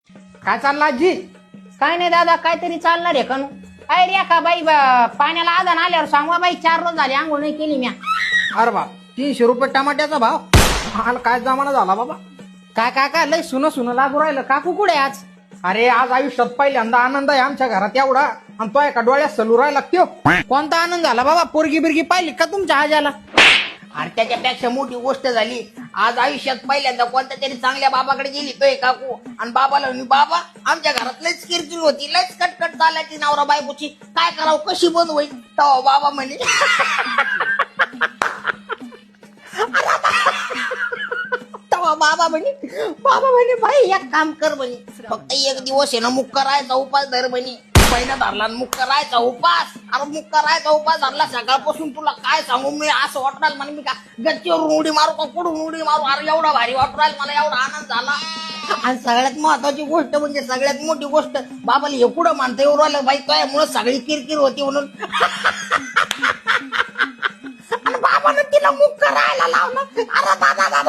काय चाललं आजी? काय नाही दादा, काहीतरी चालणार आहे का? काय रे का बाई, पाण्याला आदान आल्यावर सांगवा बाई, 4 रोज झाले आंघोळ नाही केली म्या. अरे बाप, 300 रुपये टमाट्याचा भाव. मला काय जमाना झाला बाबा. काय काय काय लय सुन लागू राहिलं. काकू कुठे आज? अरे आज आयुष्यात पहिल्यांदा आनंद आहे आमच्या घरात एवढा, आणि तो एका डोळ्यात सलू राहिला त्यो. कोणता आनंद झाला बाबा? पोरगी बिरगी पाहिली का तुमच्या आजाला? अरे त्याच्यापेक्षा मोठी गोष्ट झाली, आज आयुष्यात पहिल्यांदा कोणत्या तरी चांगल्या बाबाकडे गेली तो काकू, आणि बाबाला म्हणे, बाबा आमच्या घरात लयच किरकिर होती, लयच कटकट चालायची नवरा बायकोची, काय करावं, कशी बंद होईल? तेव्हा बाबा म्हणे तेव्हा बाबा म्हणे भाई एक काम कर म्हणे, फक्त एक दिवस आहे ना मुक्का राहायचा उपास धर म्हणे. महिना धरला मुक्का राहायचा उपास. अरे मुक्का राहायचा उपास धरला, सकाळपासून तुला काय सांगू मी, असं वाटू राहिलं म्हणे मी का गच्चीवरून उडी मारू का कुठून उडी मारू. अरे एवढा भारी वाटू राहिला मला, एवढा आनंद झाला. आणि सगळ्यात महत्वाची गोष्ट म्हणजे सगळ्यात मोठी गोष्ट, बाबाला हे कुठं मानता येऊ राहिलं बाई, त्यामुळे सगळी किरकिर होती म्हणून. आणि बाबानं तिला मुक्का राहायला लावलं. अरे दादा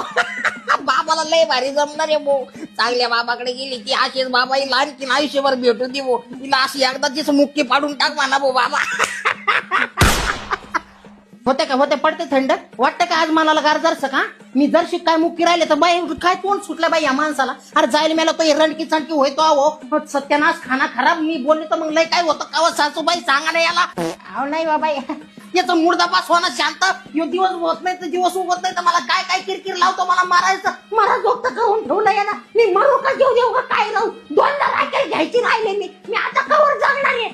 बाबाला लय भारी जमणार आहे भाऊ, चांगल्या बाबाकडे गेली ती, अशीच बाबा हिला आणखीन आयुष्यभर भेटू दे भाऊ, तिला अशी एकदाचीच मुक्की पाडून टाक म्हणा भाऊ बाबा. होते पडते थंड वाटतं का आज मनाला गारदारस का? मी जरशी काय मुक्की राहिले तर बाई काय तोंड सुटलं बाई या माणसाला. अरे जायला मेला तो रणकी चणकी होतो अहो, सत्यानाश खाना खराब. मी बोलले तर मग लय काय होतं का सासूबाई, सांगा ना याला. अहो नाही बाबा, याचा मुर्दापास होणं शांत. यो दिवस होत नाही तर दिवस उगत नाही तर मला काय काय किरकिर लावतो, मला मारायचं. मला जोगत करून ठेवलं या ना. मी मरू का घेऊ देऊ का काय राहू, 2दा राखेल घ्यायची राहिले मी आता कवर जगणार आहे.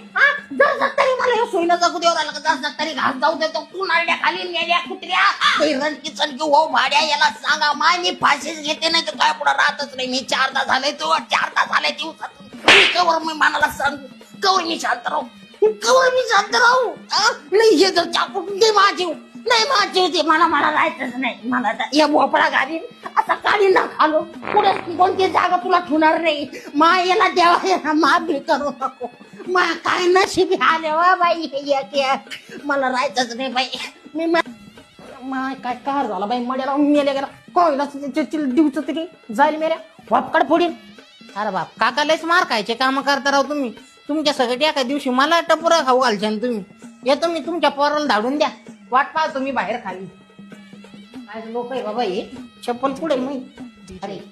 जर तरी मला हे सोयीनं जगू देऊ राहिलं का, जर तरी घास जाऊ देतो. तू नारड्या खाली नेल्या कुत्र्या, रणकी चणकी हो भाड्या, याला सांगा माय मी फाशीच घेते, नाही तर काय पुढे राहतच नाही. मी 4दा झालंय, तो 4दा झालाय दिवसातून. कवर मी मनाला सांगू, कवर मी शांत राहू, कवर मी शांत राहू. नाही हे जर चाकून दे माझी, नाही माझी होती, मला राहायचंच नाही. मला या भोपळा घालीन आता, काढी ना खालो पुढे कोणती जागा तुला ठेवणार नाही. मा याला देवा माफी करू नको. मा काय नशीब आले वा बाई, मला राहायचंच नाही बाई. मी माय काय कार झाला बाई, मड्याला मेले गेला कोयला दिवस तरी जाईल मेऱ्या वापकड फोडीन. अरे बाप, काका लयच मार खायचे काम करता राहू तुम्ही. तुमच्या सगळ्या एका दिवशी मला टपुरा खाऊ घालशान तुम्ही. येतो मी तुमच्या पोराला धाडून द्या, वाट पाहतो मी बाहेर खाली. काय लोक आहे बाबा हे, चप्पल पुढे मी. अरे